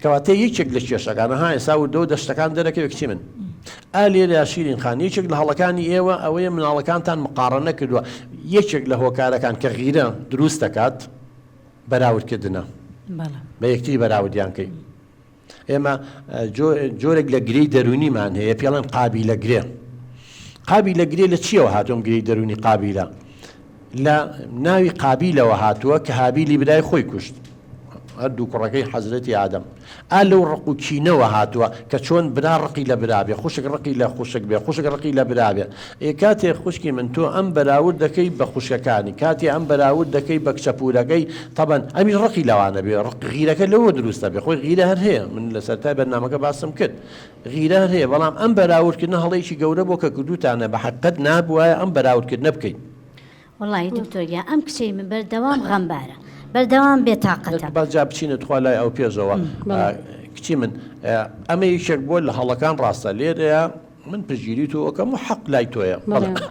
کەواتە یەکێک لە کێشەکانە ها ئێستا و دە دەشتەکان دەرەکەوێت کچی من ئالێرە شیرین خان یەکێک لە هەڵەکانی ئێوە ئەوەیە مناڵەکانتان مقارنە کردووە یەکێک لە هۆکارەکان کە غیرە دروست دەکات بەراوردکردنە بە یەکتری بەراوردیانکەی ئێمە جۆرێک لە گرەی دەرونیمان هەیە پێڵێن قابیلە گرێ قابیلە گرێ لە چیەوە هاتووم گرەی دەرونی قابیلە لە ناوی قابیلەوە هاتووە کە هابیلی برای خۆی کوشت هەردوو کوڕەکەی حەزرەتی ئادەم لەو ڕق و کینەوە هاتووە کە چۆن برا ڕقی لە برابێ خوشک ڕقی لە خوشک بێ خوشک ڕقی لە برابێ کاتێ خوشکی من تۆ ئەم بەراورد دەکەی بە خوشکەکانی کاتێ ئەم بەراورد دەکەی بە کچەپورەکەی تەبەن ئەمی ڕقی لەوانە بێ غیرەکە لەوە دروستە بێ خۆی غیرە هەر هەیە من لە سەرتای بەرنامەکە باسم کرد غیرە هەر هەیە بەڵام ئەم بەراوردکردنە هەڵەیەکی گەورە بۆ کە کردوتانە بە حەقەت نابوایە ئەم بەراوردکردنە بکەین وڵی دکتۆریا ئەم کچەی من بەردەوام غەمبارە بەردەوام بێتاقەتە بەجا بچینە تخوا لای ئەو پێشەوە کچی من ئەمە یەکێک بۆ لە هەڵەکان ڕاستە لێرەیە من پشگیری تۆ ئەەکەم و حەق لای تۆیە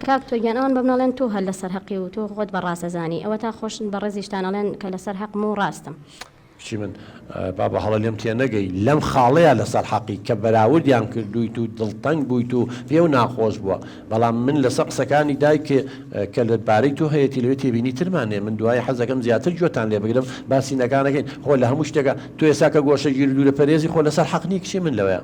کاک تۆگیان ئەوان بەمناڵێن تۆ هەر لەسەر حەقی و تۆ خۆت بەڕاستەزانی ئەوە تا خۆشن بە ڕێزیشتانەڵێن کە لەسەر حەقم و ڕاستم کچی من بابە هەڵە لێم تێ نەگەی لەم خاڵەیە لەسەر حەقی کە بەراوردیان کردویت و دڵتەنگ بوویت و پێ و ناخۆش بووە بەڵام من لەسەر قسەکانی دایک کە لەبارەی تۆ هەیەی لەوێ تێبینی ترمانێ من دوای حەزەکەم زیاتر گوێتان لێ بگرم باسی نەکانەکەین خۆ لە هەموو شتێکە تۆ ێسا کە گۆشە گیر دوورە پەرێزی خۆ لەسەر حەقنی کچی من لەوەیە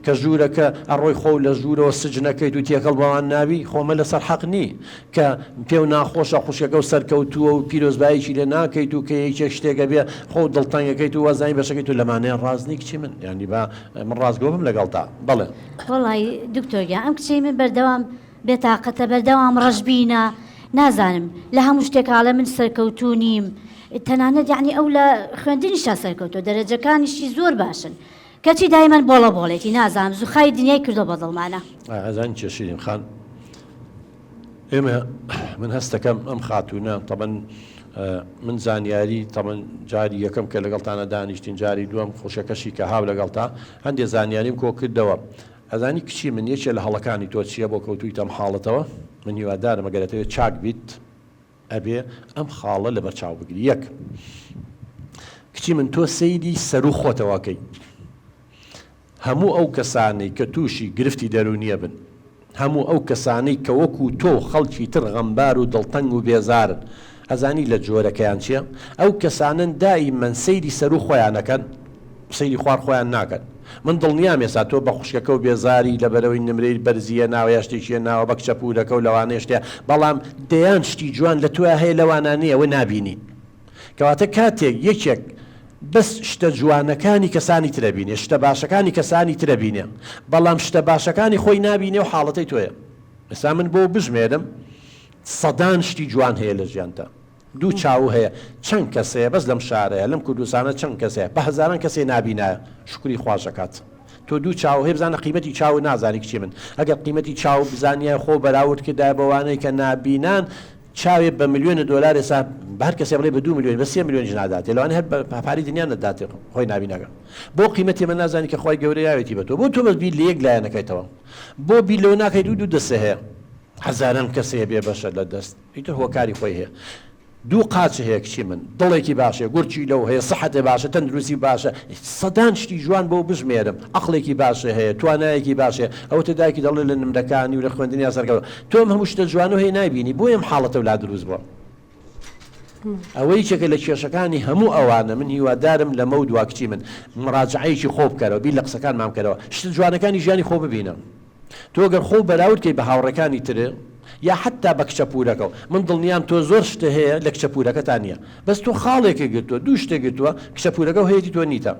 کە ژوورەکە ئەڕۆی خۆ لە ژوورەوە سجنەکەیت و تێکەڵ بەوان ناوی خۆمە لەسەر حەقنی کە پێ و ناخۆشە خوشەکە و سەرکەوتووە و پیرۆزبایەکی لێ ناکەیت و کە یەکێک شتێکە بێ خۆ دڵتەنگەکەیت و وەزانی بەشەکەیت و لەمانەیە ڕازنی کچی من یعنی با من ڕازگۆ بم لەگەڵتا بڵێ وڵی دکتۆریا ئەم کچەی من بەردەوام بێتاقەتە بەردەوام ڕەشبینە نازانم لە هەموو شتێکاڵە من سەرکەوتو نیم تەنانەت یعنی ئەو لە خوێندنیشتا سەرکەوتۆ دەرەجەکانیشی زۆر باشن کەچی دایمەن بۆڵە بۆڵێتی نازانم زوخای دنیای کردو بە دڵمانە ئەزان چێشیرین خان ئێمە من هەستەکەم ئەم خاتونە تەبەن من زانیاری تەمەن جاری یەکەم کە لەگەڵتانە دانیشتین جاری دووەم خۆشەکەشی کە هاو لەگەڵتا هەندێک زانیاریم کۆ کردەوە ئەزانی کچی من یەکێ لە هەڵەکانی تۆ چییە بۆ کەوتوی تەم حاڵەتەوە من هیوادارم ئەگەرێتەوێت چاک بیت ئەبێ ئەم خاڵە لە بەرچاو بگری یەک کچی من تۆ سەیری سەر و خۆتەوەکەی هەموو ئەو کەسانەی کە تووشی گرفتی دەرونیە بن هەموو ئەو کەسانەی کە وەکو تۆ خەڵکی تر غەمبار و دڵتەنگ و بێزارن ئەزانی لە جۆرەکەیان چییە ئەو کەسانن دائیمەن سەیری سەر و خۆیانەکەن سەیری خوار خۆیان ناکەن من دڵنیام ێستا تۆ بە خوشکەکە و بێزاری لەبەرەوەی نمرەی بەرزیە ناوە شتێکیە ناوە بە کچەپورەکە و لەوانەیە شتێ بەڵام دەیان شتی جوان لە تۆ هەیە لەوانانەیە ئەوە نابینی کەواتە کاتێک یەکێک بەس شتە جوانەکانی کەسانی ترەبینێ شتە باشەکانی کەسانی ترەبینێ بەڵام شتە باشەکانی خۆی نابینێ و حاڵەتەی تۆیە ئێستا من بۆ بژمێرم سەدان شتی جوان هەیە لە ژیانتە دوو چاو هەیە چەند کەسەیە بەس لەم شارەیە لەم کوردستانە چەند کەسەیە بە هەزاران کەسێ نابینایە شکری خواشەکات تۆ دوو چاو هەیە بزانە قیمەتی چاو نازانی کچی من ئەگەر قیمەتی چاو بزانیە خۆ بەراورد کردای بەوانەی کە نابینان چاوێ بە ملیۆنە دۆلار ئێستا هەر کەسێ بڵێ بە 2 میلیۆن بە 3 میلیۆنیش ناداتێ لەوانەیە هەر پاری دنیا نەداتێ خۆی نابینەکە بۆ قیمەتی من نازانی کە خۆی گەورەی یاوێتی بە تۆ بۆ تۆ بەس بیر لە یەک لایەنەکەیتەوە بۆ بیر لەوە ناکەی دوو دەستە هەیە هەزاران کەسەیە بێ بەشە لە دەست ئیتر هۆکاری خۆی هەیە دوو قاچ هەیە کچی من دڵێکی باشە گورچی لەو هەیە سەحەتێ باشە تەندروستی باشە سەدان شتی جوان بۆ بژمێرم عەقڵێکی باشە هەیە توانایەکی باشە ئەوە تدایکی دەڵێ لە نمرەکانی و لە خوێندنیا سەرکەوت تۆم هەموو شتە جوان و هەیە نایبینی بۆ ئەم حاڵەتە ولا دروست بووە ئەوەی چێکە لە کێشەکانی هەموو ئەوانە من هیوادارم لە مەود وا کچی من مراجعەیەکی خۆ بکەرەوە بیر لە قسەکان مام کەرەوە شتە جوانەکانی ژیانی خۆ ببینە تۆ گەر خۆ بەراوردکەی بە هاوڕەکانی ترێ یا حتا بە کچەپورەکە من دڵنیام تۆ زۆر شتە هەیە لە کچەپورەکەتان نییە بەس تۆ خاڵێکە گرتووە دوو شتێک گرتووە کچەپورەکە و هەیەی تۆ نیتە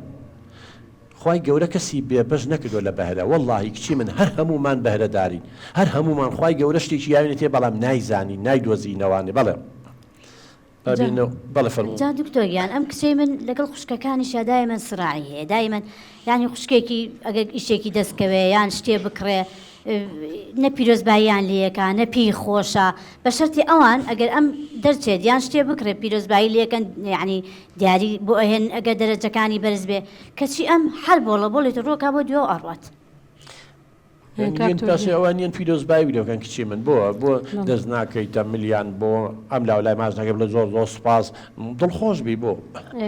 خی گەورە کەسی بێ بەش نەکردو لە بەهرە وەڵڵاهی کچی من هەر هەمومان بەهرەدارین هەر هەمومان خی گەورە شتێکی یاوێنێت تێ بەڵام نایزانی نایدۆزینەوانێ بەڵێ بەڵێ فەرموو جا دکتۆریان ئەم کچەی من لەگەڵ خوشکەکانیشە دایمەن سراعی هەیە دایمەن یعنی خوشکێکی ئەگەر ئیشێکی دەستکەوێ یان شتێ بکڕێ نە پیرۆزباییان لەکە نە پێی خۆشە بە شەرتی ئەوان ئەگەر ئەم دەرچێت یان شتێ بکڕێ پیرۆزبایی لەکەن یعنی دیاری بۆ ئەهێن ئەگەر دەرەجەکانی بەرز بێ کەچی ئەم هەر بۆڵە بۆڵێت ڕۆکا بۆ دوێ ئەڕوات پاسی ئەوانیان پیرۆزبایی بیرەکەن کچی من بۆ دەست ناکەیتە ملیان بۆ ئەم لاولای ماش نەکە بڵێ زۆر سوپاس دڵخۆش بی بۆ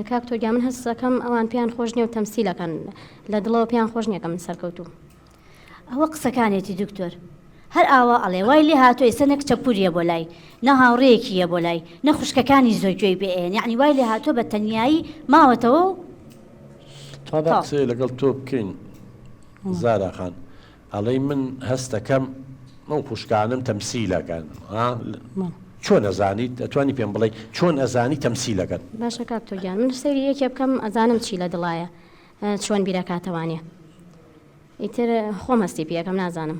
کاکتۆریا من هەستەکەم ئەوان پێیان خۆش نییە و تەمسیلەکەن لە دڵەوە پێیان خۆش نییەکە من سەرکەوتوم ئەوە قسەکانێتی دکتۆر هەر ئاوا ئەڵێ وای لێ هاتۆ ئێستا نەک چەپوریە بۆ لای نە هاوڕەیەکیە بۆ لای نە خوشکەکانی زۆر گوێی بێن یعنی وای لێ هاتۆ بە تەنیایی ماوەتەوە تا قسە لەگەڵ تۆ بکەین زارەخان ئەڵێ من هەستەکەم ئەو خوشکانم تەمسیلەکەن چۆن ئەزانیت ئەتوانی پێم بڵێ چۆن ئەزانی تەمسیلەکەن باشە کاکتۆرگیان من سەیری یەکێ بکەم ئەزانم چی لە دڵایە چۆن بیرەکاتەوانێ ئیتر خۆم هەستی پێەکەم نازانم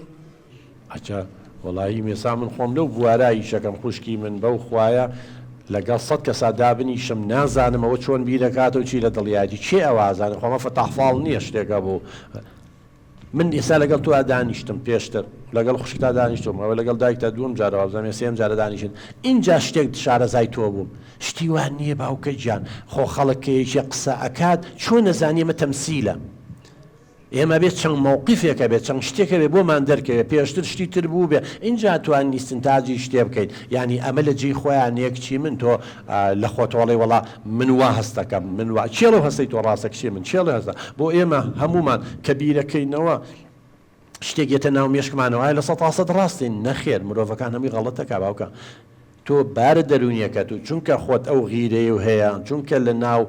ئەچە وەڵایی مێسا من خۆم لەو بوارایی شەکەم خوشکی من بەو خوایە لەگەڵ 100 کەسا دابنیشم نازانمەوە چۆن بیرەکاتەوە چی لە دڵیاتی چێ ئەوازانم خۆمە فەتاحفاڵ نییە شتێکە بوو من ئێستا لەگەڵ تۆ دانیشتم پێشتر لەگەڵ خوشکتا دانیشتم ئەوە لەگەڵ دایکتا دووەم جارەوە بزانێ سێم جارە دانیشن اینجا شتێک شارەزای تۆ بووم شتی وان نییە باوکە گیان خۆ خەڵکێکی قسە ئەکات چۆن نەزانێ ئەمە تەمسیلە ئێمە بێت چەند مووقفێکە بێت چەند شتێکە بێ بۆمان دەرکەوێت پێشتر شتی تر بوو بێ اینجا توان نیستنتاجی شتێ بکەیت ینی ئەمە لە جێی خۆیان یەکچی من تۆ لە خۆتۆڵی وڵا من وا هەستەکەم من وا چێڵە هەستی تۆ ڕاستەکشی من چێڵە هەستا بۆ ئێمە هەمومان کە بیرەکەینەوە شتێکێتە ناو مێشکمانەوە لە 100% ڕاستین نەخێر مرۆڤەکان هەمی غەڵەتەکە باوکە تۆ بارە دەرونیەکەت و چونکە خۆت ئەو غیرەیە و هەیە چونکە لە ناو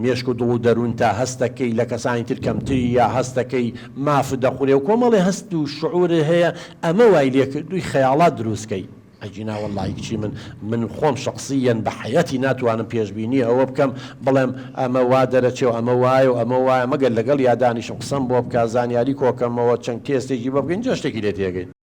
مێشک و دڵ و دەروون تا هەستەکەی لە کەسانی تر کەمتری یا هەستەکەی ماف دەخورێ و کۆمەڵی هەست و شعورە هەیە ئەمە وای لێکردووی خەیاڵات دروستکەی ئەجینا وەڵڵی کچی من خۆم شخصیەن بە حەیەتی ناتوانم پێشببینی ئەوە بکەم بڵێم ئەمە وا دەرەچێ و ئەمە وایە و ئەمە وایە مەگەر لەگەڵ یادانیشم قسەم بۆ بکە زانیاری کۆکەمەوە چەند تێستێکی بە بگەین جا شتێکی لێ تێگەین